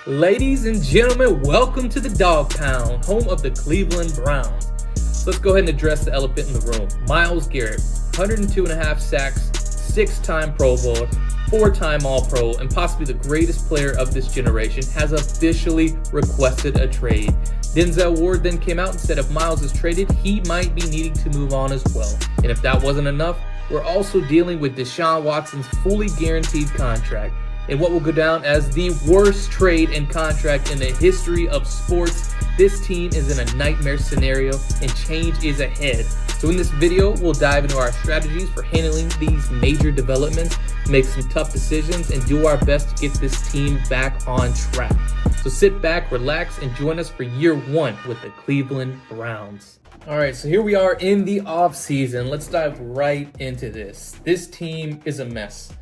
Ladies and gentlemen, welcome to the Dog Pound, home of the Cleveland Browns. So let's go ahead and address the elephant in the room. Myles Garrett, 102.5 sacks, 6-time Pro Bowler, 4-time All-Pro, and possibly the greatest player of this generation, has officially requested a trade. Denzel Ward then came out and said if Myles is traded, he might be needing to move on as well. And if that wasn't enough, we're also dealing with Deshaun Watson's fully guaranteed contract, in what will go down as the worst trade and contract in the history of sports. This team is in a nightmare scenario and change is ahead. So in this video, we'll dive into our strategies for handling these major developments, make some tough decisions, and do our best to get this team back on track. So sit back, relax, and join us for year one with the Cleveland Browns. All right, so here we are in the offseason. Let's dive right into this. This team is a mess.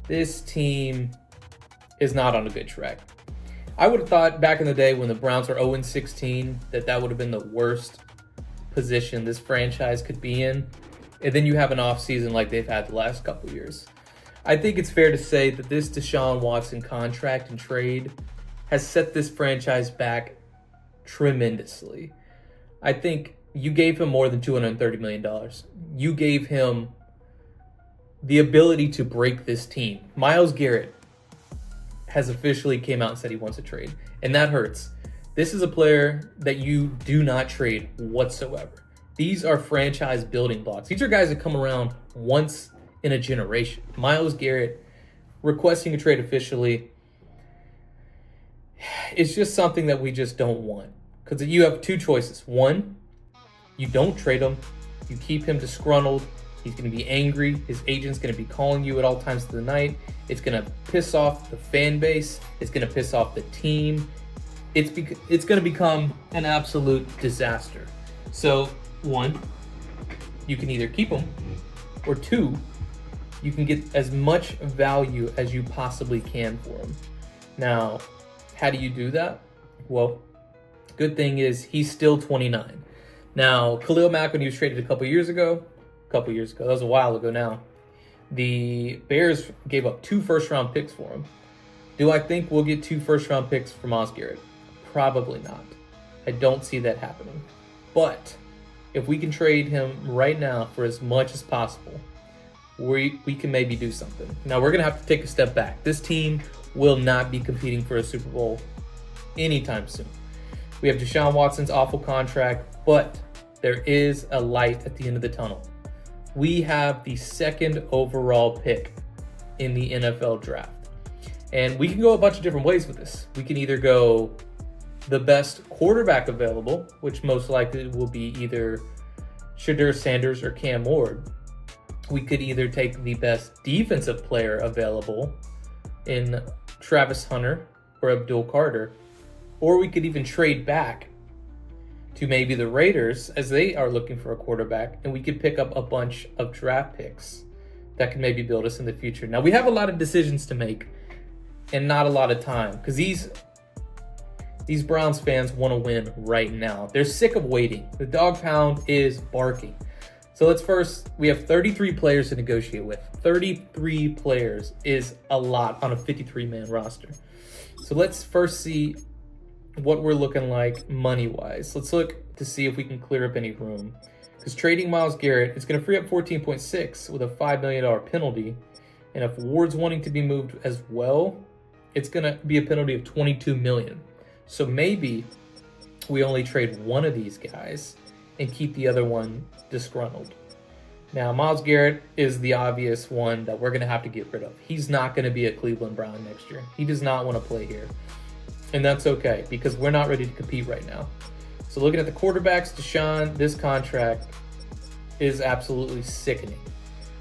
This team is not on a good track. I would have thought back in the day when the Browns were 0-16 that would have been the worst position this franchise could be in. And then you have an offseason like they've had the last couple of years. I think it's fair to say that this Deshaun Watson contract and trade has set this franchise back tremendously. I think you gave him more than $230 million. You gave him the ability to break this team. Myles Garrett has officially came out and said he wants a trade, and that hurts. This is a player that you do not trade whatsoever. These are franchise building blocks. These are guys that come around once in a generation. Myles Garrett requesting a trade officially is just something that we just don't want, because you have two choices. One, you don't trade him. You keep him disgruntled. He's going to be angry. His agent's going to be calling you at all times of the night. It's going to piss off the fan base. It's going to piss off the team. It's going to become an absolute disaster. So, one, you can either keep him, or two, you can get as much value as you possibly can for him. Now, how do you do that? Well, good thing is he's still 29. Now, Khalil Mack, when he was traded a couple years ago, that was a while ago now, the Bears gave up 2 first-round picks for him. Do I think we'll get 2 first-round picks for Myles Garrett? Probably not. I don't see that happening. But if we can trade him right now for as much as possible, we can maybe do something. Now, we're going to have to take a step back. This team will not be competing for a Super Bowl anytime soon. We have Deshaun Watson's awful contract, but there is a light at the end of the tunnel. We have the 2nd overall pick in the NFL draft. And we can go a bunch of different ways with this. We can either go the best quarterback available, which most likely will be either Shedeur Sanders or Cam Ward. We could either take the best defensive player available in Travis Hunter or Abdul Carter, or we could even trade back to maybe the Raiders as they are looking for a quarterback, and we could pick up a bunch of draft picks that can maybe build us in the future. Now, we have a lot of decisions to make and not a lot of time, because these Browns fans want to win right now. They're sick of waiting. The dog pound is barking. So we have 33 players to negotiate with. 33 players is a lot on a 53-man roster. So let's first see what we're looking like money-wise. Let's look to see if we can clear up any room. Because trading Myles Garrett is going to free up 14.6 with a $5 million penalty. And if Ward's wanting to be moved as well, it's going to be a penalty of $22 million. So maybe we only trade one of these guys and keep the other one disgruntled. Now, Myles Garrett is the obvious one that we're going to have to get rid of. He's not going to be a Cleveland Brown next year. He does not want to play here. And that's okay, because we're not ready to compete right now. So looking at the quarterbacks, Deshaun, this contract is absolutely sickening.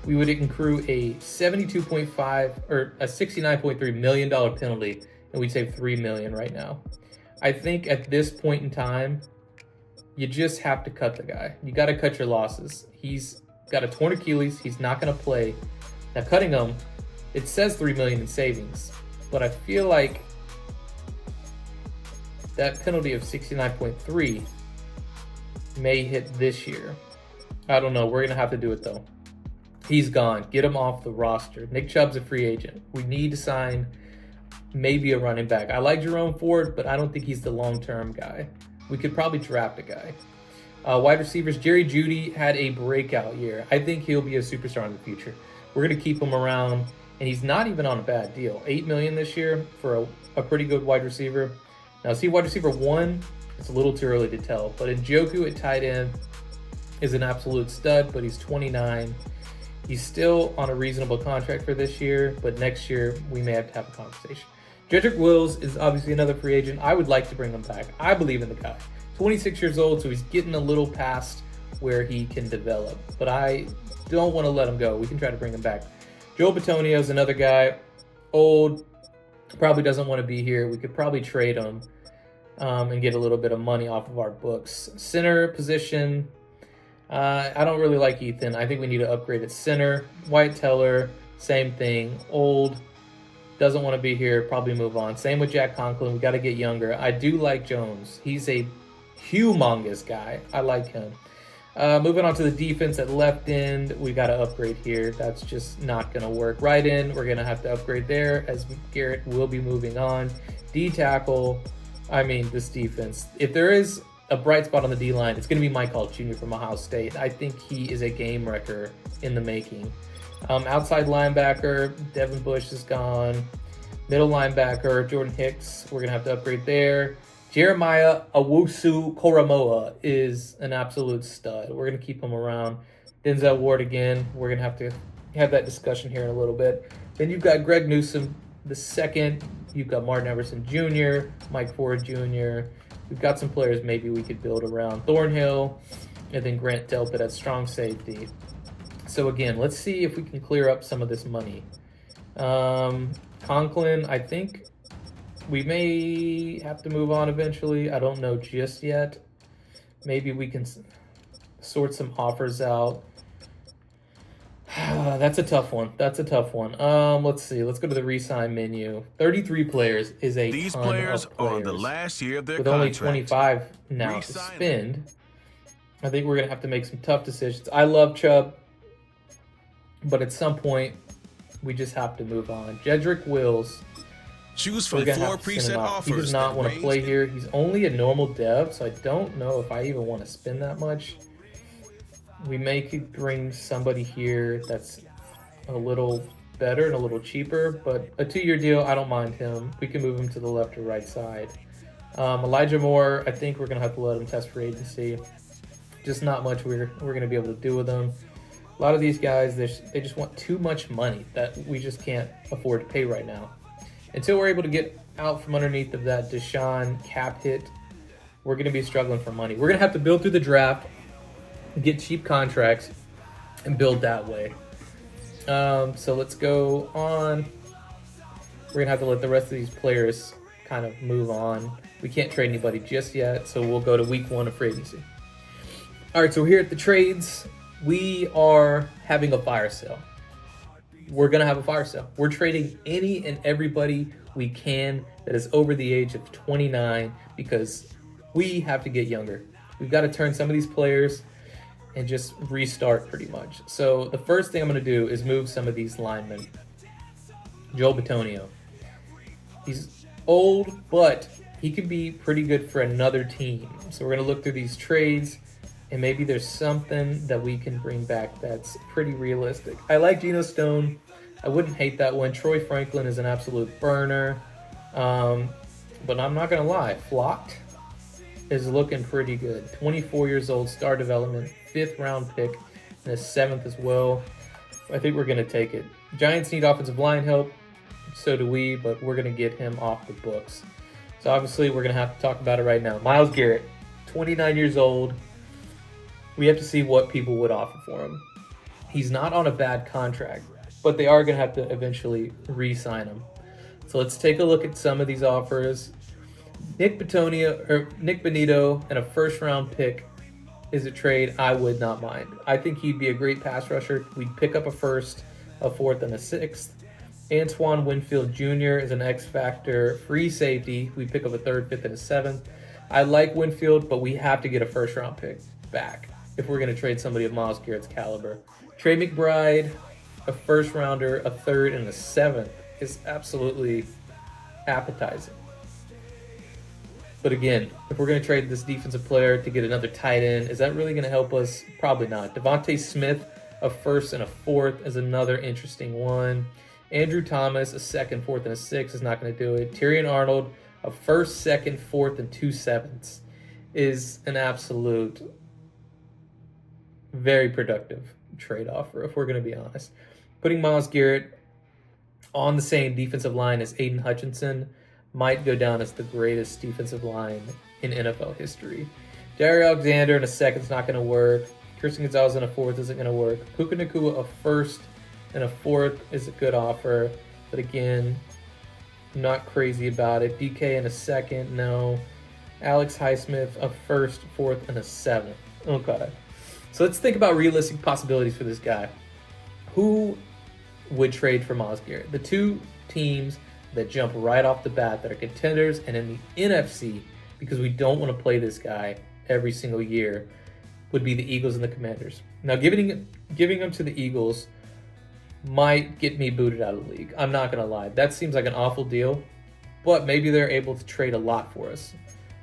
We would accrue a $72.5 or a $69.3 million penalty, and we'd save $3 million right now. I think at this point in time, you just have to cut the guy. You got to cut your losses. He's got a torn Achilles. He's not going to play. Now, cutting him, it says $3 million in savings, but I feel like that penalty of 69.3 may hit this year. I don't know. We're going to have to do it, though. He's gone. Get him off the roster. Nick Chubb's a free agent. We need to sign maybe a running back. I like Jerome Ford, but I don't think he's the long-term guy. We could probably draft a guy. Wide receivers, Jerry Jeudy had a breakout year. I think he'll be a superstar in the future. We're going to keep him around, and he's not even on a bad deal. $8 million this year for a pretty good wide receiver. Now, see, wide receiver 1, it's a little too early to tell, but Njoku at tight end is an absolute stud, but he's 29. He's still on a reasonable contract for this year, but next year we may have to have a conversation. Jedrick Wills is obviously another free agent. I would like to bring him back. I believe in the guy. 26 years old, so he's getting a little past where he can develop, but I don't want to let him go. We can try to bring him back. Joel Bitonio is another guy, old, probably doesn't want to be here. We could probably trade him and get a little bit of money off of our books. Center position, I don't really like Ethan. I think we need to upgrade at center. Wyatt Teller, same thing, old, doesn't want to be here, probably move on. Same with Jack Conklin. We got to get younger. I do like Jones. He's a humongous guy. I like him. Moving on to the defense at left end, we got to upgrade here. That's just not going to work. Right end, we're going to have to upgrade there as Garrett will be moving on. D tackle, I mean, this defense. If there is a bright spot on the D line, it's going to be Mike Hall Jr. from Ohio State. I think he is a game wrecker in the making. Outside linebacker, Devin Bush is gone. Middle linebacker, Jordan Hicks, we're going to have to upgrade there. Jeremiah Owusu-Koramoah is an absolute stud. We're going to keep him around. Denzel Ward again. We're going to have that discussion here in a little bit. Then you've got Greg Newsome the second. You've got Martin Everson Jr., Mike Ford Jr. We've got some players maybe we could build around. Thornhill, and then Grant Delpit at strong safety. So again, let's see if we can clear up some of this money. Conklin, I think we may have to move on eventually. I don't know just yet. Maybe we can sort some offers out. That's a tough one. Let's see. Let's go to the re-sign menu. 33 players is a These ton players of are on players. the last year of their With contract. only 25 now to spend, I think we're going to have to make some tough decisions. I love Chubb, but at some point, we just have to move on. Jedrick Wills, Choose from 4 preset offers. He does not want to play here. He's only a normal dev, so I don't know if I even want to spend that much. We may could bring somebody here that's a little better and a little cheaper, but a 2-year deal, I don't mind him. We can move him to the left or right side. Elijah Moore, I think we're going to have to let him test for agency. Just not much we're going to be able to do with him. A lot of these guys, they just want too much money that we just can't afford to pay right now. Until we're able to get out from underneath of that Deshaun cap hit, we're going to be struggling for money. We're going to have to build through the draft, get cheap contracts, and build that way. So let's go on. We're going to have to let the rest of these players kind of move on. We can't trade anybody just yet, so we'll go to week 1 of free agency. All right, so here at the trades, we are having a fire sale. We're going to have a fire sale. We're trading any and everybody we can that is over the age of 29 because we have to get younger. We've got to turn some of these players and just restart pretty much. So the first thing I'm going to do is move some of these linemen. Joel Bitonio. He's old, but he could be pretty good for another team. So we're going to look through these trades, and maybe there's something that we can bring back that's pretty realistic. I like Geno Stone. I wouldn't hate that one. Troy Franklin is an absolute burner. But I'm not going to lie. Flocked is looking pretty good. 24 years old, star development, 5th round pick, and a 7th as well. I think we're going to take it. Giants need offensive line help. So do we, but we're going to get him off the books. So obviously we're going to have to talk about it right now. Myles Garrett, 29 years old. We have to see what people would offer for him. He's not on a bad contract, but they are going to have to eventually re-sign him. So let's take a look at some of these offers. Nick Bonito and a 1st-round pick is a trade I would not mind. I think he'd be a great pass rusher. We'd pick up a 1st, a 4th, and a 6th. Antoine Winfield Jr. is an X-Factor free safety. We pick up a 3rd, 5th, and a 7th. I like Winfield, but we have to get a 1st-round pick back if we're going to trade somebody of Myles Garrett's caliber. Trey McBride, a 1st-rounder, a 3rd, and a 7th is absolutely appetizing. But again, if we're going to trade this defensive player to get another tight end, is that really going to help us? Probably not. Devontae Smith, a first and a fourth, is another interesting one. Andrew Thomas, a second, fourth, and a sixth is not going to do it. Tyrion Arnold, a first, second, fourth, and 2 sevenths is an absolute very productive trade offer, if we're going to be honest. Putting Myles Garrett on the same defensive line as Aiden Hutchinson might go down as the greatest defensive line in NFL history. Jaire Alexander in a second is not going to work. Christian Gonzalez in a fourth isn't going to work. Puka Nacua, a first and a fourth is a good offer. But again, I'm not crazy about it. DK in a second, no. Alex Highsmith, a first, fourth, and a seventh. Okay. So let's think about realistic possibilities for this guy. Who would trade for Myles Garrett? The two teams that jump right off the bat that are contenders and in the NFC, because we don't want to play this guy every single year, would be the Eagles and the Commanders. Now, giving him to the Eagles might get me booted out of the league. I'm not going to lie. That seems like an awful deal, but maybe they're able to trade a lot for us.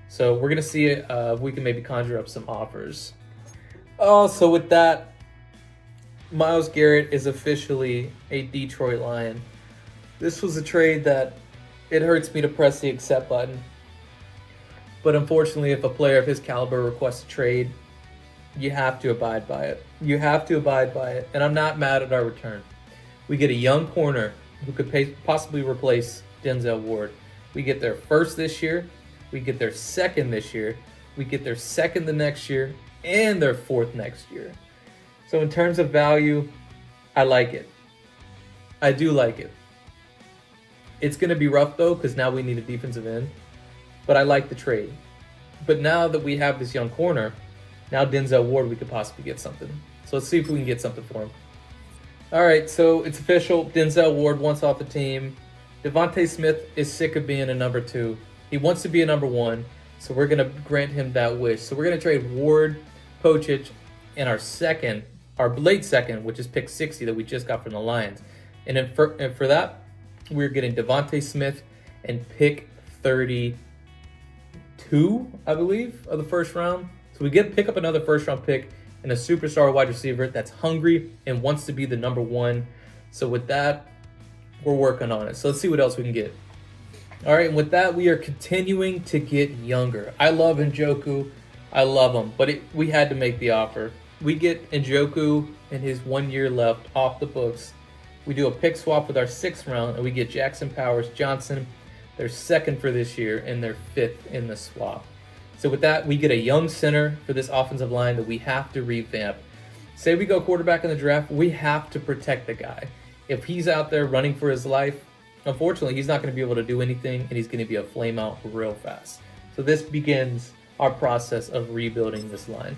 So we're going to see if we can maybe conjure up some offers. Oh, so with that, Myles Garrett is officially a Detroit Lion. This was a trade that it hurts me to press the accept button. But unfortunately, if a player of his caliber requests a trade, you have to abide by it. You have to abide by it. And I'm not mad at our return. We get a young corner who could possibly replace Denzel Ward. We get their first this year. We get their second this year. We get their second the next year. And their fourth next year. So in terms of value, I like it. I do like it. It's going to be rough, though, because now we need a defensive end. But I like the trade. But now that we have this young corner, now Denzel Ward, we could possibly get something. So let's see if we can get something for him. All right, so it's official. Denzel Ward wants off the team. Devontae Smith is sick of being a number 2. He wants to be a number 1, so we're going to grant him that wish. So we're going to trade Ward, Pochich, and our late second, which is pick 60 that we just got from the Lions. And for that, we're getting Devontae Smith and pick 32, I believe, of the first round. So we pick up another first-round pick and a superstar wide receiver that's hungry and wants to be the number 1. So with that, we're working on it. So let's see what else we can get. All right, and with that, we are continuing to get younger. I love Njoku. I love him, but we had to make the offer. We get Njoku and his 1 year left off the books. We do a pick swap with our 6th round, and we get Jackson Powers Johnson, their second for this year, and their 5th in the swap. So with that, we get a young center for this offensive line that we have to revamp. Say we go quarterback in the draft, we have to protect the guy. If he's out there running for his life, unfortunately, he's not going to be able to do anything, and he's going to be a flame out real fast. So this begins our process of rebuilding this line.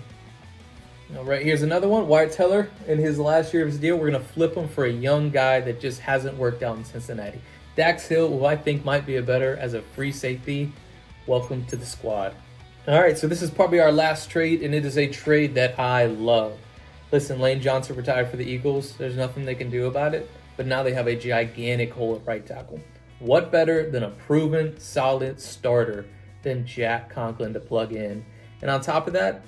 All right, here's another one. Wyatt Teller, in his last year of his deal, we're going to flip him for a young guy that just hasn't worked out in Cincinnati. Dax Hill, who I think might be a better as a free safety. Welcome to the squad. All right, so this is probably our last trade, and it is a trade that I love. Listen, Lane Johnson retired for the Eagles. There's nothing they can do about it, but now they have a gigantic hole at right tackle. What better than a proven, solid starter than Jack Conklin to plug in? And on top of that,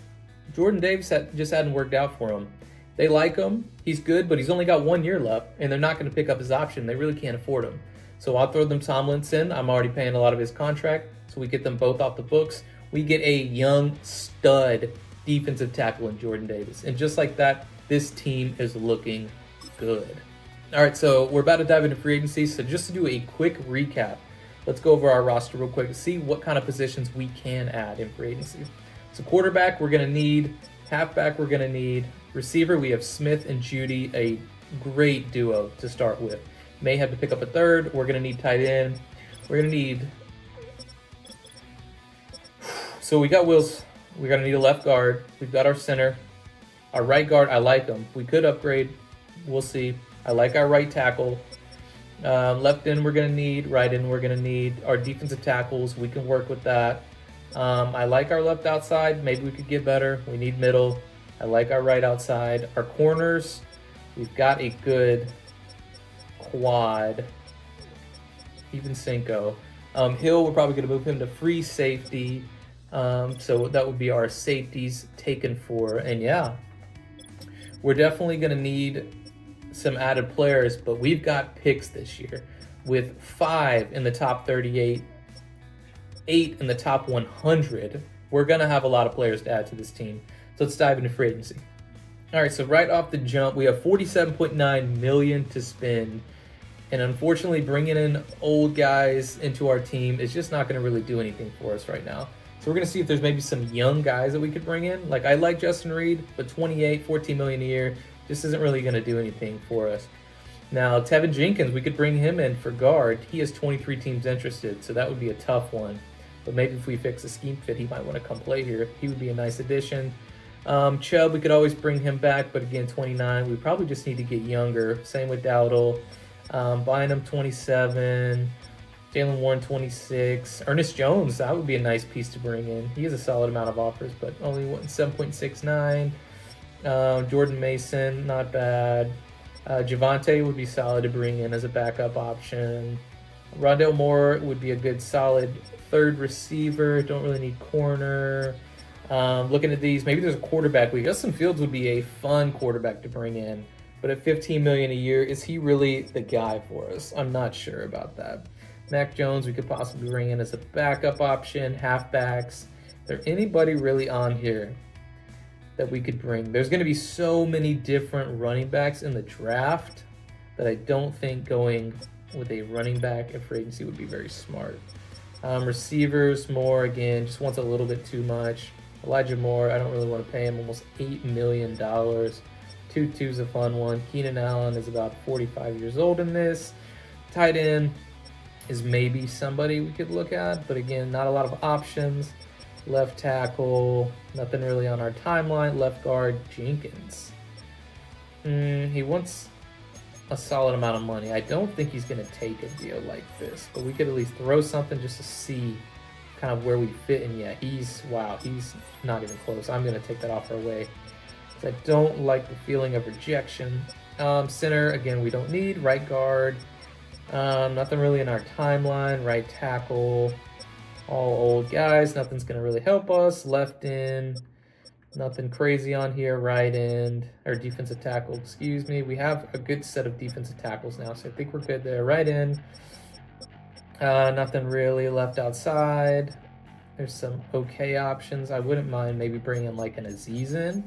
Jordan Davis just hadn't worked out for him. They like him. He's good, but he's only got 1 year left, and they're not going to pick up his option. They really can't afford him. So I'll throw them Tomlinson. I'm already paying a lot of his contract, so we get them both off the books. We get a young stud defensive tackle in Jordan Davis. And just like that, this team is looking good. All right, so we're about to dive into free agency. So just to do a quick recap, let's go over our roster real quick to see what kind of positions we can add in free agency. So quarterback, we're going to need. Halfback, we're going to need. Receiver, we have Smith and Judy, a great duo to start with. May have to pick up a third. We're going to need tight end. We're going to need. So we got Wills. We're going to need a left guard. We've got our center. Our right guard, I like him. We could upgrade. We'll see. I like our right tackle. Left end, we're going to need. Right end, we're going to need. Our defensive tackles, we can work with that. I like our left outside. Maybe we could get better. We need middle. I like our right outside. Our corners, we've got a good quad. Even Cinco. Hill, we're probably going to move him to free safety. So that would be our safeties taken for. And yeah, we're definitely going to need some added players, but we've got picks this year with 5 in the top 38, 8 in the top 100. We're going to have a lot of players to add to this team. So let's dive into free agency. All right, so right off the jump, we have $47.9 million to spend. And unfortunately, bringing in old guys into our team is just not going to really do anything for us right now. So we're going to see if there's maybe some young guys that we could bring in. Like, I like Justin Reed, but 28, $14 million a year just isn't really going to do anything for us. Now, Tevin Jenkins, we could bring him in for guard. He has 23 teams interested, so that would be a tough one. But maybe if we fix a scheme fit, he might want to come play here. He would be a nice addition. Chubb, we could always bring him back, but again, 29. We probably just need to get younger. Same with Dowdle. Bynum, 27. Jalen Warren, 26. Ernest Jones, that would be a nice piece to bring in. He has a solid amount of offers, but only 7.69. Jordan Mason, not bad. Javante would be solid to bring in as a backup option. Rondell Moore would be a good, solid third receiver. Don't really need corner. Looking at these, maybe there's a quarterback league. Justin Fields would be a fun quarterback to bring in. But at $15 million a year, is he really the guy for us? I'm not sure about that. Mac Jones, we could possibly bring in as a backup option. Halfbacks. Is there anybody really on here that we could bring? There's going to be so many different running backs in the draft that I don't think going with a running back at free agency would be very smart. Receivers, Moore, again, just wants a little bit too much. Elijah Moore, I don't really want to pay him almost $8 million. Tutu's a fun one. Keenan Allen is about 45 years old in this. Tight end is maybe somebody we could look at, but again, not a lot of options. Left tackle, nothing really on our timeline. Left guard, Jenkins. He wants a solid amount of money. I don't think he's going to take a deal like this, but we could at least throw something just to see kind of where we fit. And yeah, he's not even close. I'm going to take that offer away. I don't like the feeling of rejection. Center, again, we don't need. Right guard, nothing really in our timeline. Right tackle, all old guys. Nothing's going to really help us. Left end, nothing crazy on here. Right end, or defensive tackle, excuse me. We have a good set of defensive tackles now, so I think we're good there. Right end, nothing really. Left outside, there's some okay options. I wouldn't mind maybe bringing like an Aziz in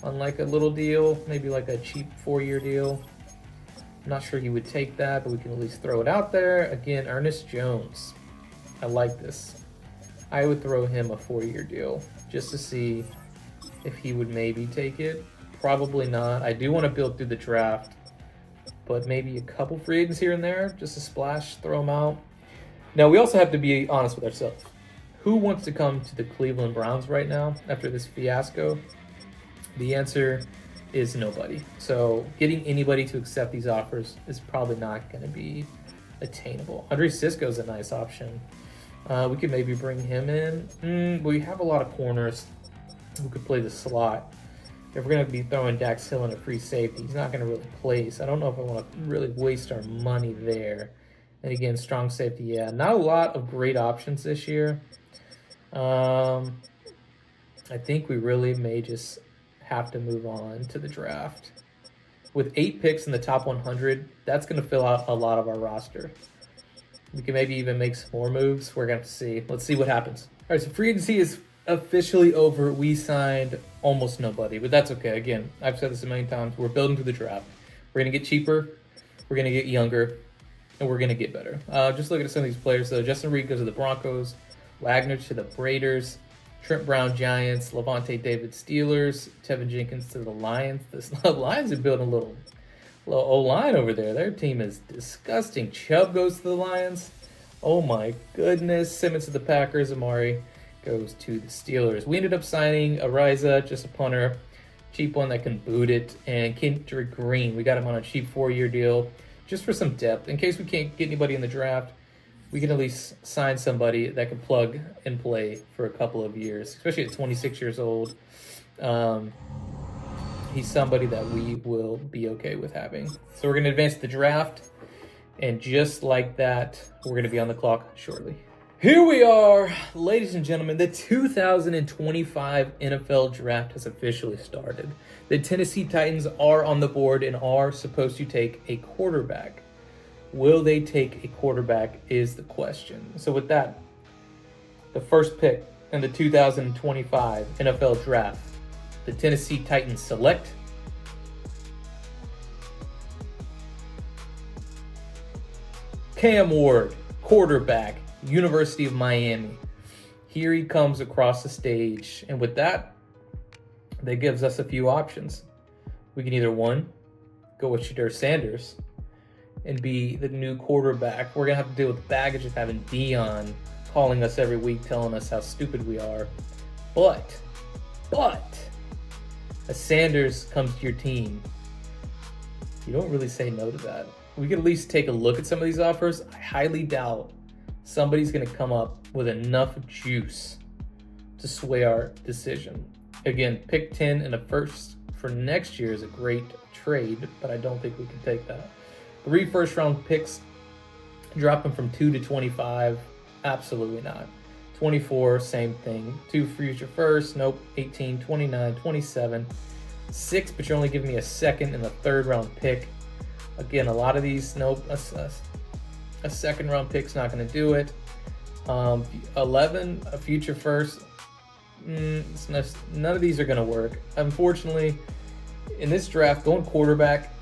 on like a little deal, maybe like a cheap 4-year deal. I'm not sure he would take that, but we can at least throw it out there. Again, Ernest Jones. I like this. I would throw him a 4-year deal just to see if he would maybe take it. Probably not. I do want to build through the draft, but maybe a couple free agents here and there, just a splash, throw them out. Now, we also have to be honest with ourselves. Who wants to come to the Cleveland Browns right now after this fiasco? The answer is nobody. So getting anybody to accept these offers is probably not going to be attainable. Andre Sisco's a nice option. We could maybe bring him in. We have a lot of corners who could play the slot. If we're going to be throwing Dax Hill in a free safety, he's not going to really place. I don't know if I want to really waste our money there. And again, strong safety, yeah. Not a lot of great options this year. I think we really may just have to move on to the draft. With 8 picks in the top 100, that's going to fill out a lot of our roster. We can maybe even make some more moves. We're going to have to see. Let's see what happens. All right, so free agency is officially over. We signed almost nobody, but that's okay. Again, I've said this a million times. We're building to the draft. We're going to get cheaper. We're going to get younger. And we're going to get better. Just looking at some of these players, though. Justin Reed goes to the Broncos. Wagner to the Raiders. Trent Brown, Giants. Levante David, Steelers. Tevin Jenkins to the Lions. The Lions are building a little O-line over there. Their team is disgusting. Chubb goes to the Lions. Oh, my goodness. Simmons to the Packers. Amari goes to the Steelers. We ended up signing Ariza, just a punter. Cheap one that can boot it. And Kendrick Green. We got him on a cheap 4-year deal just for some depth. In case we can't get anybody in the draft, we can at least sign somebody that can plug and play for a couple of years, especially at 26 years old. He's somebody that we will be okay with having. So we're going to advance to the draft. And just like that, we're going to be on the clock shortly. Here we are, ladies and gentlemen. The 2025 NFL Draft has officially started. The Tennessee Titans are on the board and are supposed to take a quarterback. Will they take a quarterback is the question. So with that, the first pick in the 2025 NFL Draft, the Tennessee Titans select Cam Ward, quarterback, University of Miami. Here he comes across the stage. And with that gives us a few options. We can either, one, go with Shedeur Sanders and be the new quarterback. We're going to have to deal with the baggage of having Dion calling us every week, telling us how stupid we are. But, as Sanders comes to your team, you don't really say no to that. We could at least take a look at some of these offers. I highly doubt somebody's going to come up with enough juice to sway our decision. Again, pick 10 and a first for next year is a great trade, but I don't think we can take that. 3 first-round picks, dropping from 2 to 25, absolutely not. 24, same thing. 2 future firsts, nope. 18, 29, 27. 6, but you're only giving me a second and a third-round pick. Again, a lot of these, nope, a second-round pick's not going to do it. 11, a future first, none of these are going to work. Unfortunately, in this draft, going quarterback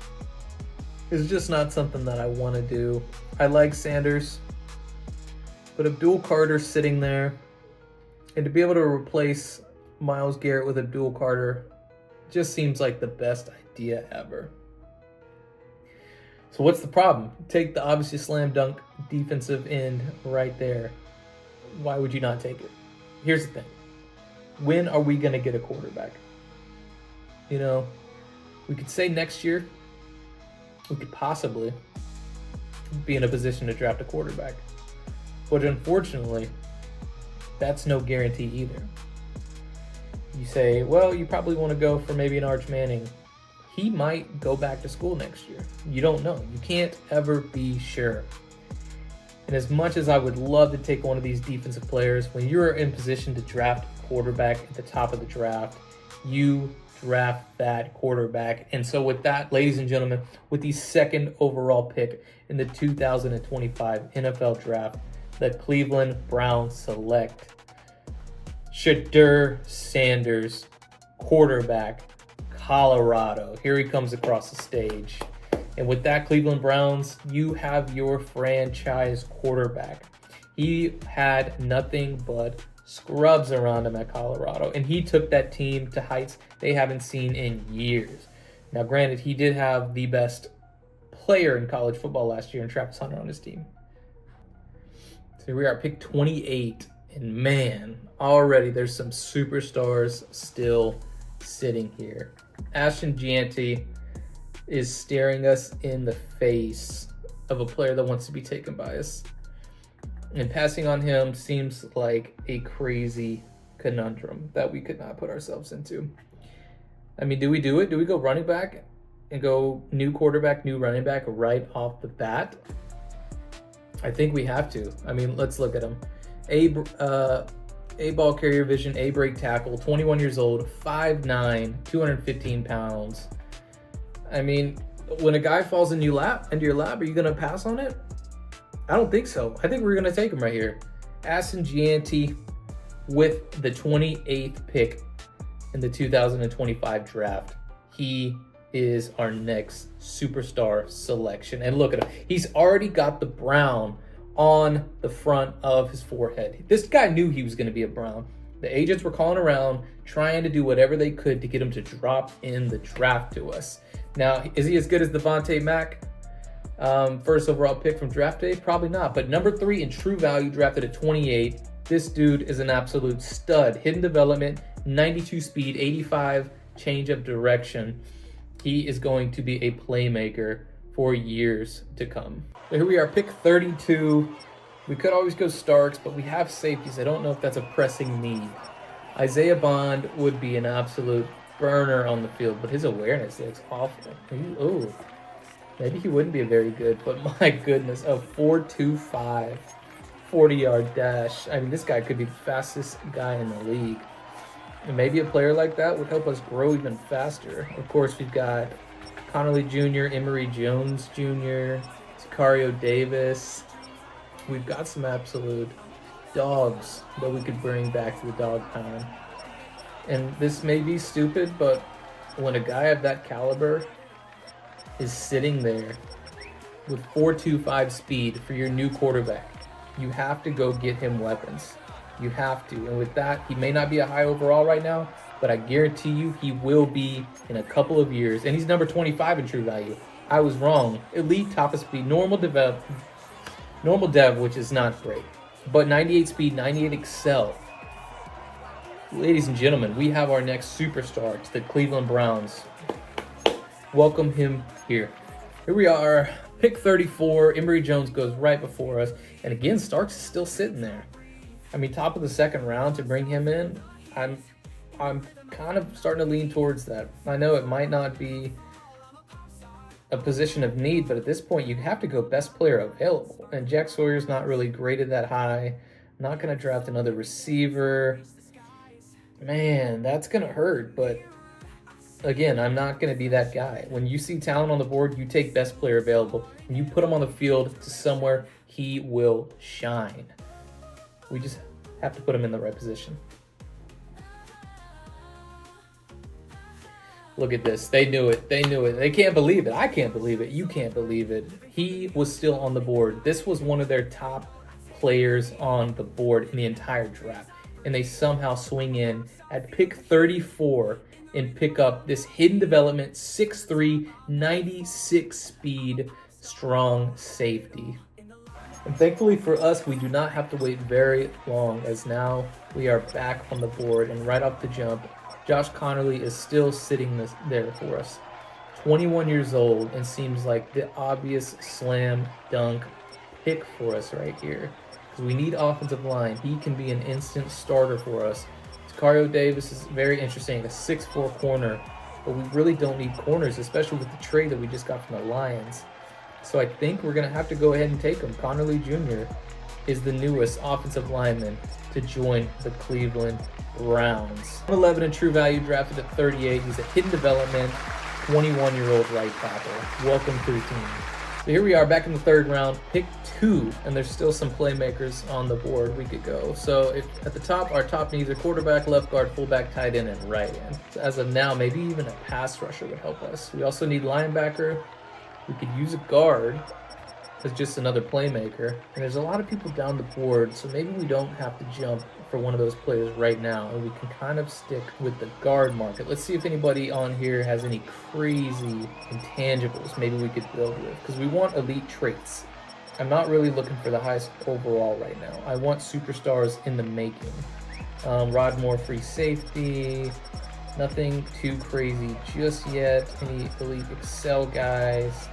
is just not something that I want to do. I like Sanders, but Abdul Carter sitting there, and to be able to replace Myles Garrett with Abdul Carter just seems like the best idea ever. So what's the problem? Take the obviously slam dunk defensive end right there. Why would you not take it? Here's the thing. When are we going to get a quarterback? You know, we could say next year we could possibly be in a position to draft a quarterback. But unfortunately, that's no guarantee either. You say, well, you probably want to go for maybe an Arch Manning. He might go back to school next year. You don't know. You can't ever be sure. And as much as I would love to take one of these defensive players, when you're in position to draft a quarterback at the top of the draft, you draft that quarterback. And so with that, ladies and gentlemen, with the second overall pick in the 2025 NFL Draft, the Cleveland Browns select Shedeur Sanders, quarterback, Colorado. Here he comes across the stage. And with that, Cleveland Browns, you have your franchise quarterback. He had nothing but scrubs around him at Colorado, and he took that team to heights they haven't seen in years. Now, granted, he did have the best player in college football last year in Travis Hunter on his team. So here we are, pick 28, and man, already there's some superstars still sitting here. Ashton Gianti is staring us in the face of a player that wants to be taken by us. And passing on him seems like a crazy conundrum that we could not put ourselves into. I mean, do we do it? Do we go running back and go new quarterback, new running back right off the bat? I think we have to. I mean, let's look at him. A ball carrier vision, A break tackle, 21 years old, 5'9", 215 pounds. I mean, when a guy falls into your lap, are you going to pass on it? I don't think so. I think we're going to take him right here. Ashton Gianti with the 28th pick in the 2025 draft. He is our next superstar selection. And look at him. He's already got the brown on the front of his forehead. This guy knew he was going to be a Brown. The agents were calling around, trying to do whatever they could to get him to drop in the draft to us. Now, is he as good as Devontae Mack? First overall pick from draft day? Probably not. But number 3 in true value, drafted at 28. This dude is an absolute stud. Hidden development, 92 speed, 85 change of direction. He is going to be a playmaker for years to come. So here we are, pick 32. We could always go Starks, but we have safeties. I don't know if that's a pressing need. Isaiah Bond would be an absolute burner on the field, but his awareness looks awful. Maybe he wouldn't be very good, but my goodness, a 4.25 40-yard dash. I mean, this guy could be the fastest guy in the league. And maybe a player like that would help us grow even faster. Of course, we've got Connerly Jr., Emory Jones Jr., Sicario Davis. We've got some absolute dogs that we could bring back to the dog pound. And this may be stupid, but when a guy of that caliber is sitting there with 4.25 speed for your new quarterback, you have to go get him weapons. You have to. And with that, he may not be a high overall right now, but I guarantee you he will be in a couple of years. And he's number 25 in true value. I was wrong. Elite top of speed, normal dev, which is not great. But 98 speed, 98 excel. Ladies and gentlemen, we have our next superstar to the Cleveland Browns. Welcome him here. Here we are, pick 34. Emory Jones goes right before us. And again, Starks is still sitting there. I mean, top of the second round to bring him in, I'm kind of starting to lean towards that. I know it might not be a position of need, but at this point, you have to go best player available. And Jack Sawyer's not really graded that high. Not going to draft another receiver. Man, that's going to hurt, but again, I'm not going to be that guy. When you see talent on the board, you take best player available, and you put him on the field to somewhere he will shine. We just have to put him in the right position. Look at this. They knew it. They knew it. They can't believe it. I can't believe it. You can't believe it. He was still on the board. This was one of their top players on the board in the entire draft. And they somehow swing in at pick 34 and pick up this hidden development 6'3", 96 speed, strong safety. And thankfully for us, we do not have to wait very long, as now we are back on the board. And right off the jump, Josh Connerly is still sitting there for us. 21 years old, and seems like the obvious slam dunk pick for us right here. Because we need offensive line. He can be an instant starter for us. Sicario Davis is very interesting, a 6'4" corner. But we really don't need corners, especially with the trade that we just got from the Lions. So I think we're going to have to go ahead and take him. Connerly Jr. is the newest offensive lineman to join the Cleveland Browns. 11 in true value, drafted at 38. He's a hidden development, 21-year-old right tackle. Welcome to the team. So here we are back in the third round, pick 2, and there's still some playmakers on the board we could go. So at the top, our top needs are quarterback, left guard, fullback, tight end, and right end. So as of now, maybe even a pass rusher would help us. We also need linebacker. We could use a guard as just another playmaker. And there's a lot of people down the board, so maybe we don't have to jump for one of those players right now, and we can kind of stick with the guard market. Let's see if anybody on here has any crazy intangibles maybe we could build with, because we want elite traits. I'm not really looking for the highest overall right now. I want superstars in the making. Rod Moore, free safety. Nothing too crazy just yet. Any elite Excel guys.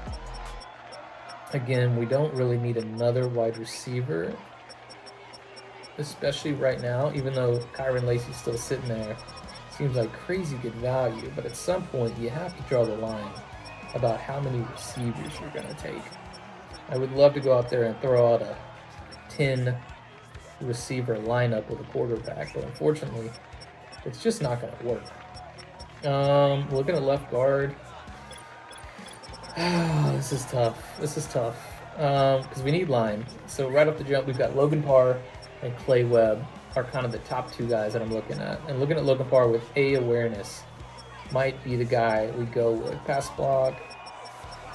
Again, we don't really need another wide receiver, especially right now, even though Kyron Lacey's still sitting there. Seems like crazy good value, but at some point you have to draw the line about how many receivers you're going to take. I would love to go out there and throw out a 10 receiver lineup with a quarterback, but unfortunately, it's just not going to work. Looking at left guard. This is tough. Because we need line. So right off the jump, we've got Logan Parr and Clay Webb are kind of the top 2 guys that I'm looking at. And looking at Logan Parr with A, awareness might be the guy we go with. Pass block,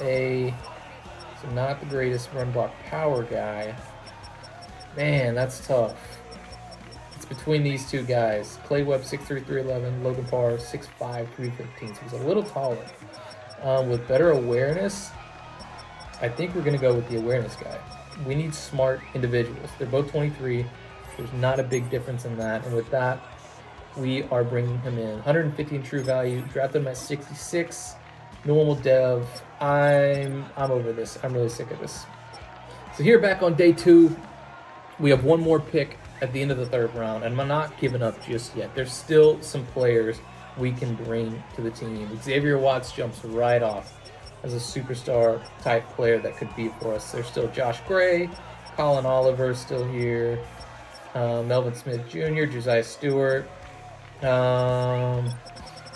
A. So not the greatest run block power guy. Man, that's tough. It's between these 2 guys. Clay Webb, 6'3", 311. Logan Parr, 6'5", 315. So he's a little taller. With better awareness, I think we're going to go with the awareness guy. We need smart individuals. They're both 23. There's not a big difference in that. And with that, we are bringing him in. 150 in true value. Drafted him at 66. Normal dev. I'm over this. I'm really sick of this. So here back on day 2, we have one more pick at the end of the third round. And I'm not giving up just yet. There's still some players we can bring to the team. Xavier Watts jumps right off as a superstar type player that could be for us. There's still Josh Gray, Colin Oliver still here, Melvin Smith Jr., Josiah Stewart.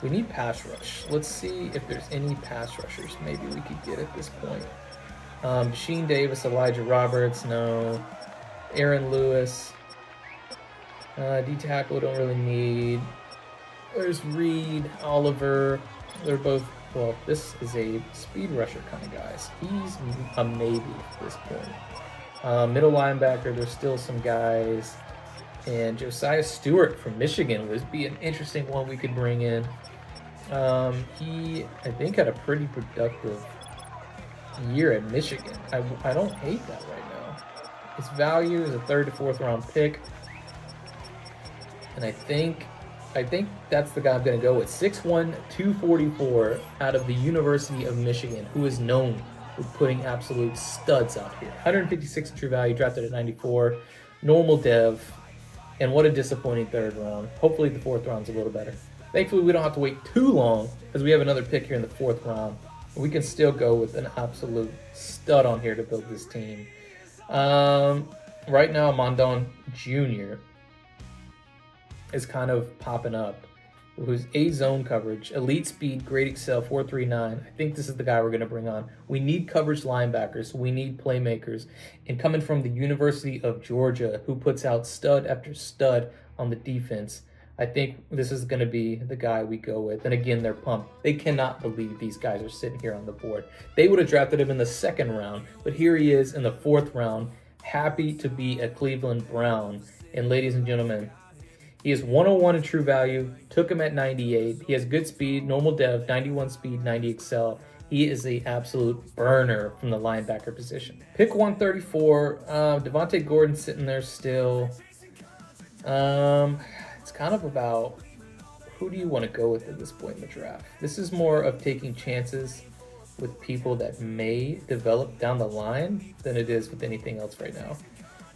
We need pass rush. Let's see if there's any pass rushers maybe we could get at this point. Sheen Davis, Elijah Roberts, no. Aaron Lewis. D-tackle don't really need. There's Reed, Oliver. They're both, well, this is a speed rusher kind of guys. He's a maybe at this point. Middle linebacker, there's still some guys. And Josiah Stewart from Michigan would be an interesting one we could bring in. He, I think, had a pretty productive year at Michigan. I don't hate that right now. His value is a 3rd to 4th round pick. And I think that's the guy I'm going to go with. 6'1", 244 out of the University of Michigan, who is known for putting absolute studs out here. 156 true value, drafted at 94. Normal dev. And what a disappointing 3rd round. Hopefully the 4th round's a little better. Thankfully, we don't have to wait too long because we have another pick here in the 4th round. We can still go with an absolute stud on here to build this team. Right now, Mondon Jr. is kind of popping up. Who's A zone coverage, elite speed, great excel, 4.39. I think this is the guy we're going to bring on. We need coverage linebackers. We need playmakers. And coming from the University of Georgia, who puts out stud after stud on the defense, I think this is going to be the guy we go with. And again, they're pumped. They cannot believe these guys are sitting here on the board. They would have drafted him in the 2nd round, but here he is in the 4th round, happy to be a Cleveland Brown. And ladies and gentlemen, he is 101 in true value, took him at 98. He has good speed, normal dev, 91 speed, 90 excel. He is an absolute burner from the linebacker position. Pick 134, Devontae Gordon sitting there still. It's kind of about who do you want to go with at this point in the draft. This is more of taking chances with people that may develop down the line than it is with anything else right now.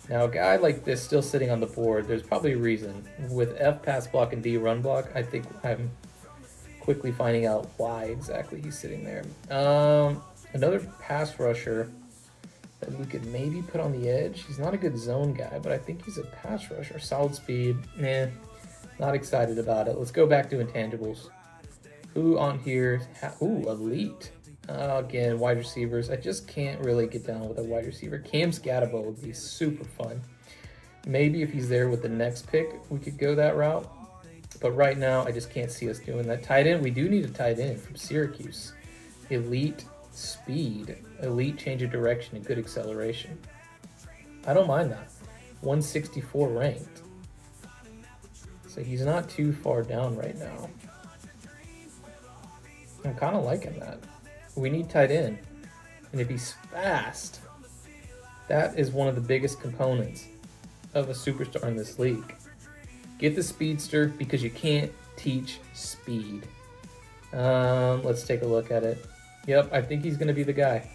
Now, a guy like this still sitting on the board, there's probably a reason. With F pass block and D run block, I think I'm quickly finding out why exactly he's sitting there. Another pass rusher that we could maybe put on the edge. He's not a good zone guy, but I think he's a pass rusher. Solid speed. Not excited about it. Let's go back to intangibles. Who on here? Ooh, elite. Again, wide receivers. I just can't really get down with a wide receiver. Cam Scatabo would be super fun. Maybe if he's there with the next pick, we could go that route. But right now, I just can't see us doing that. Tight end, we do need a tight end from Syracuse. Elite speed, elite change of direction, and good acceleration. I don't mind that. 164 ranked. So he's not too far down right now. I'm kind of liking that. We need tight end. And if he's fast, that is one of the biggest components of a superstar in this league. Get the speedster because you can't teach speed. Let's take a look at it. Yep, I think he's going to be the guy.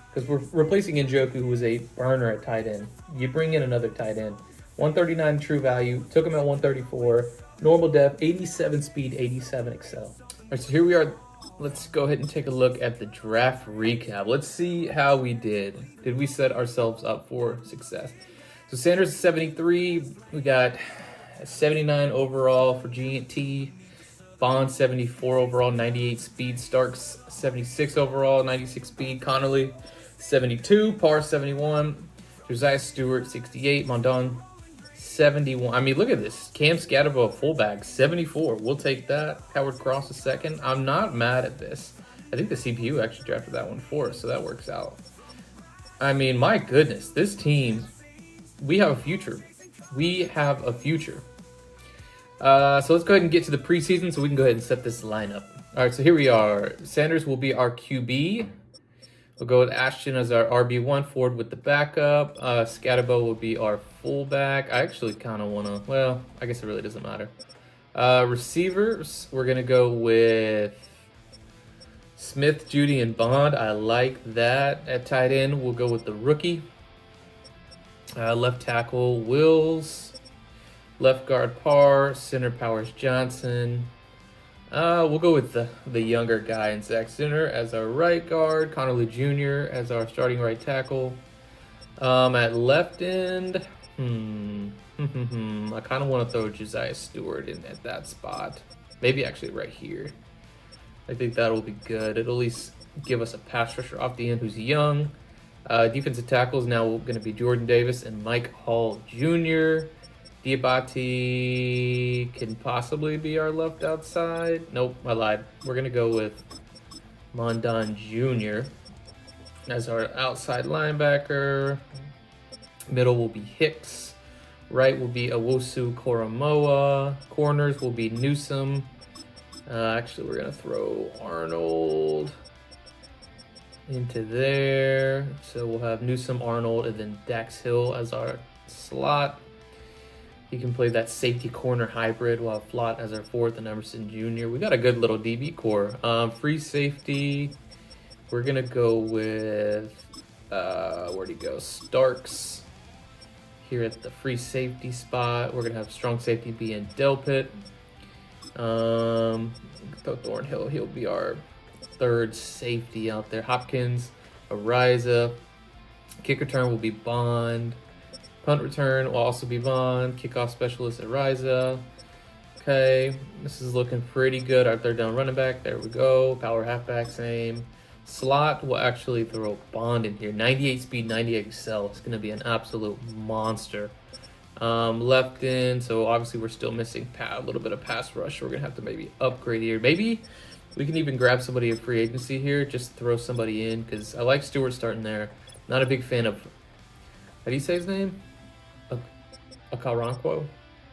Because we're replacing Njoku, who was a burner at tight end. You bring in another tight end. 139 true value. Took him at 134. Normal dev, 87 speed, 87 excel. All right, so here we are. Let's go ahead and take a look at the draft recap. Let's see how we did. Did we set ourselves up for success? So Sanders is 73. We got 79 overall for G&T. Bond 74 overall, 98 speed. Starks 76 overall, 96 speed. Connolly 72. Parr 71. Josiah Stewart 68. Mondon 71. I mean, look at this. Cam Scatterbo, fullback, 74. We'll take that. Howard Cross, a second. I'm not mad at this. I think the CPU actually drafted that one for us, so that works out. I mean, my goodness. This team, we have a future. We have a future. So let's go ahead and get to the preseason so we can go ahead and set this lineup. All right, so here we are. Sanders will be our QB. We'll go with Ashton as our RB1, Ford with the backup. Scatterbo will be our fullback. I actually kind of want to, well, I guess it really doesn't matter. Receivers, we're going to go with Smith, Judy, and Bond. I like that. At tight end, we'll go with the rookie. Left tackle, Wills. Left guard, Parr. Center, Powers Johnson. We'll go with the younger guy in Zach Zinner as our right guard, Connolly Jr. as our starting right tackle. At left end, I kind of want to throw Josiah Stewart in at that spot. Maybe actually right here. I think that'll be good. It'll at least give us a pass rusher off the end who's young. Defensive tackles now going to be Jordan Davis and Mike Hall Jr. Diabate can possibly be our left outside. Nope, I lied. We're going to go with Mondon Jr. as our outside linebacker. Middle will be Hicks. Right will be Owusu Koromoa. Corners will be Newsome. Actually, we're going to throw Arnold into there. So we'll have Newsome, Arnold, and then Dax Hill as our slot. He can play that safety corner hybrid. We'll have Flott as our fourth and Emerson Jr. We got a good little DB core. Free safety, we're going to go with, where'd he go? Starks here at the free safety spot. We're going to have strong safety be in Delpit. Thornhill, he'll be our third safety out there. Hopkins, Ariza. Kick return will be Bond. Punt return will also be Bond. Kickoff specialist, Ariza. Okay, this is looking pretty good. Our third down running back, there we go. Power halfback, same. Slot will actually throw Bond in here. 98 speed, 98 excel. It's going to be an absolute monster. Left in, so obviously we're still missing a little bit of pass rush. We're going to have to maybe upgrade here. Maybe we can even grab somebody in free agency here. Just throw somebody in because I like Stewart starting there. Not a big fan of, how do you say his name? Akaranquo?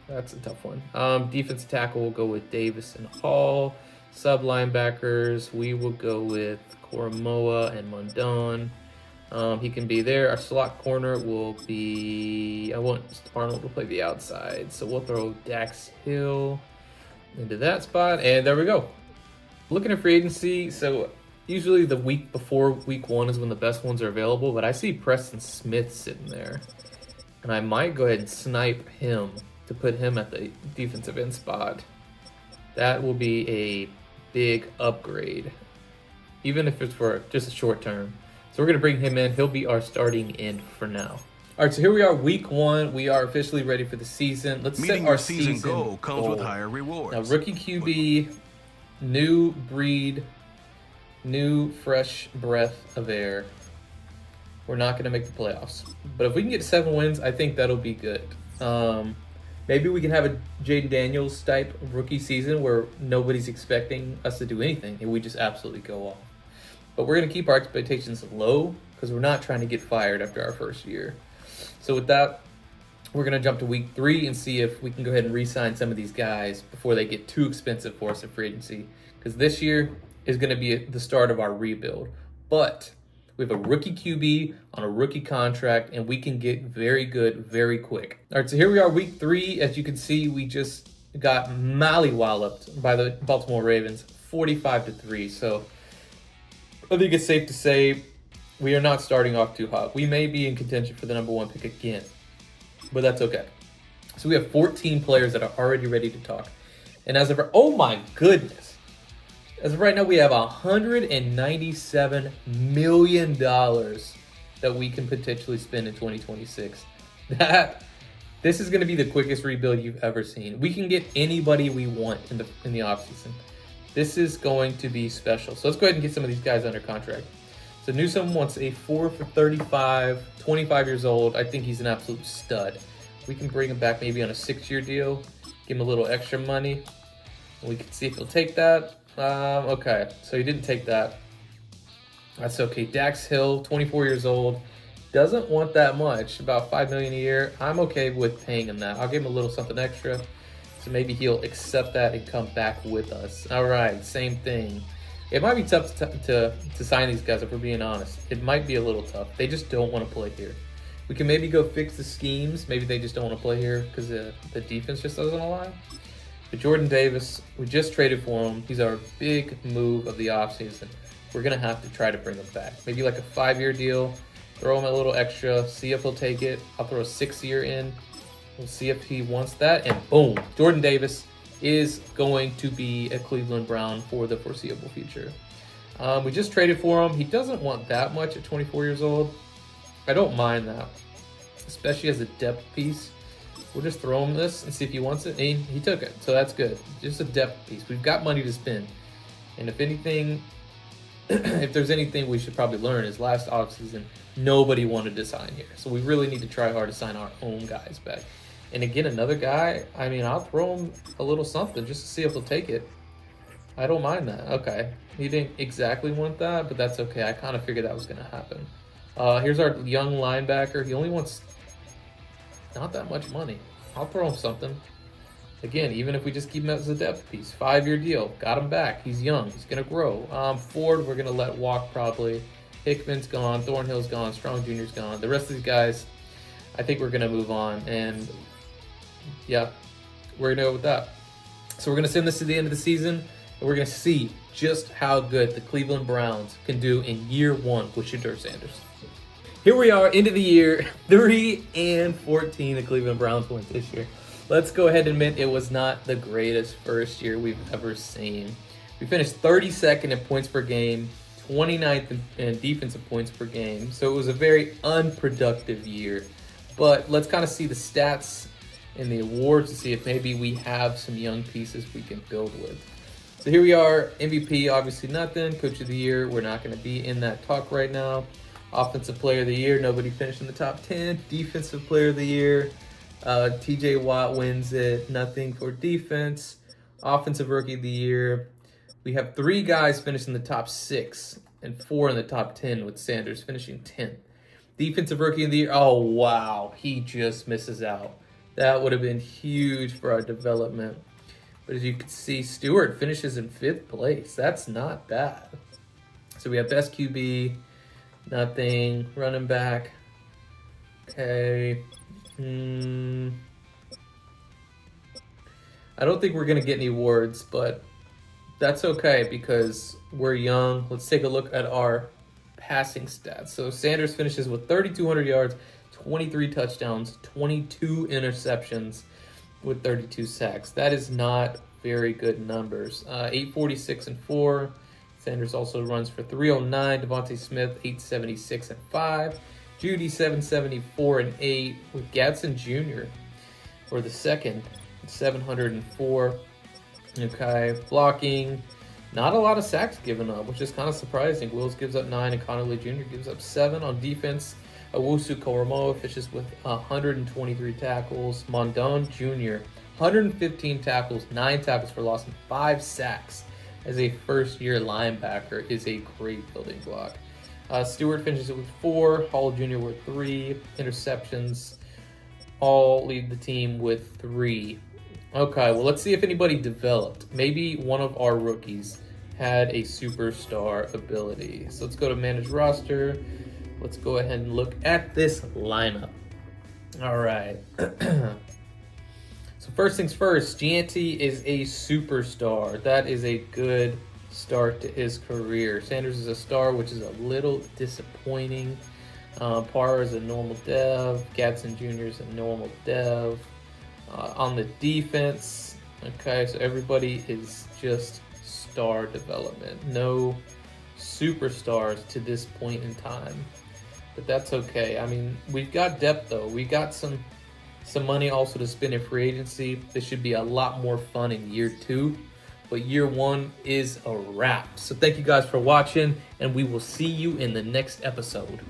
That's a tough one. Defensive tackle will go with Davis and Hall. Sub linebackers, we will go with Koromoa and Mondon. He can be there. Our slot corner will be, I want Arnold to play the outside, so we'll throw Dax Hill into that spot, and there we go. Looking at free agency, so usually the week before week one is when the best ones are available, but I see Preston Smith sitting there, and I might go ahead and snipe him to put him at the defensive end spot. That will be a big upgrade, even if it's for just a short term. So we're going to bring him in. He'll be our starting end for now. All right, so here we are, week one. We are officially ready for the season. Let's set our season goal. Comes with higher rewards. Now, rookie QB, new breed, new fresh breath of air. We're not going to make the playoffs. But if we can get 7 wins, I think that'll be good. Maybe we can have a Jaden Daniels type rookie season where nobody's expecting us to do anything and we just absolutely go off. But we're going to keep our expectations low because we're not trying to get fired after our first year. So with that, we're going to jump to week 3 and see if we can go ahead and re-sign some of these guys before they get too expensive for us in free agency. Because this year is going to be the start of our rebuild. But we have a rookie QB on a rookie contract, and we can get very good very quick. All right, so here we are, week 3. As you can see, we just got mollywalloped by the Baltimore Ravens, 45-3. So I think it's safe to say we are not starting off too hot. We may be in contention for the number 1 pick again, but that's okay. So we have 14 players that are already ready to talk. And as of, oh my goodness, as of right now, we have $197 million that we can potentially spend in 2026. This is going to be the quickest rebuild you've ever seen. We can get anybody we want in the offseason. This is going to be special. So let's go ahead and get some of these guys under contract. So Newsome wants a 4 for 35, 25 years old. I think he's an absolute stud. We can bring him back maybe on a 6-year deal, give him a little extra money. We can see if he'll take that. Okay, so he didn't take that. That's okay. Dax Hill, 24 years old, doesn't want that much, about $5 million a year. I'm okay with paying him that. I'll give him a little something extra. So maybe he'll accept that and come back with us. All right, same thing. It might be tough to sign these guys, if we're being honest. It might be a little tough. They just don't want to play here. We can maybe go fix the schemes. Maybe they just don't want to play here because the defense just doesn't align. But Jordan Davis, we just traded for him. He's our big move of the offseason. We're going to have to try to bring him back. Maybe like a 5-year deal, throw him a little extra, see if he'll take it. I'll throw a 6-year in. We'll see if he wants that, and boom, Jordan Davis, is going to be a Cleveland Brown for the foreseeable future. We just traded for him. He doesn't want that much at 24 years old. I don't mind that, especially as a depth piece. We'll just throw him this and see if he wants it. And he took it, so that's good. Just a depth piece. We've got money to spend. And if anything, if there's anything we should probably learn is last offseason, nobody wanted to sign here. So we really need to try hard to sign our own guys back. And again, another guy, I mean, I'll throw him a little something just to see if he'll take it. I don't mind that. Okay. He didn't exactly want that, but that's okay. I kind of figured that was going to happen. Here's our young linebacker. He only wants not that much money. I'll throw him something. Again, even if we just keep him as a depth piece. 5-year deal. Got him back. He's young. He's going to grow. Ford, we're going to let walk probably. Hickman's gone. Thornhill's gone. Strong Jr.'s gone. The rest of these guys, I think we're going to move on. And, yeah, we're going to go with that. So we're going to send this to the end of the season, and we're going to see just how good the Cleveland Browns can do in year one with Shedeur Sanders. Here we are, end of the year, 3-14 the Cleveland Browns went this year. Let's go ahead and admit it was not the greatest first year we've ever seen. We finished 32nd in points per game, 29th in defensive points per game. So it was a very unproductive year. But let's kind of see the stats and the awards to see if maybe we have some young pieces we can build with. So here we are, MVP, obviously nothing. Coach of the year, we're not going to be in that talk right now. Offensive player of the year, nobody finished in the top 10. Defensive player of the year, TJ Watt wins it, nothing for defense. Offensive rookie of the year, we have 3 guys finish in the top 6 and 4 in the top 10 with Sanders finishing 10th. Defensive rookie of the year, oh wow, he just misses out. That would have been huge for our development. But as you can see, Stewart finishes in 5th place. That's not bad. So we have best QB, nothing. Running back, okay. I don't think we're going to get any awards, but that's okay because we're young. Let's take a look at our passing stats. So Sanders finishes with 3,200 yards, 23 touchdowns, 22 interceptions with 32 sacks. That is not very good numbers. 846 and 4. Sanders also runs for 309. Devontae Smith 876 and 5. Judy 774 and 8 with Gadsden Jr. for the second 704. Okay, blocking. Not a lot of sacks given up, which is kind of surprising. Wills gives up 9 and Connolly Jr. gives up 7 on defense. Owusu Koromoa finishes with 123 tackles. Mondon Jr. 115 tackles, 9 tackles for loss, and 5 sacks. As a first-year linebacker is a great building block. Stewart finishes it with 4. Hall Jr. with 3 interceptions. All lead the team with 3. Okay, well, let's see if anybody developed. Maybe one of our rookies had a superstar ability. So let's go to manage roster. Let's go ahead and look at this lineup. All right. So first things first, Gianti is a superstar. That is a good start to his career. Sanders is a star, which is a little disappointing. Parr is a normal dev. Gadsden Jr. is a normal dev. On the defense, okay, so everybody is just star development. No superstars to this point in time. But that's okay. I mean, we've got depth, though. We got some money also to spend in free agency. This should be a lot more fun in year 2. But year 1 is a wrap. So thank you guys for watching, and we will see you in the next episode.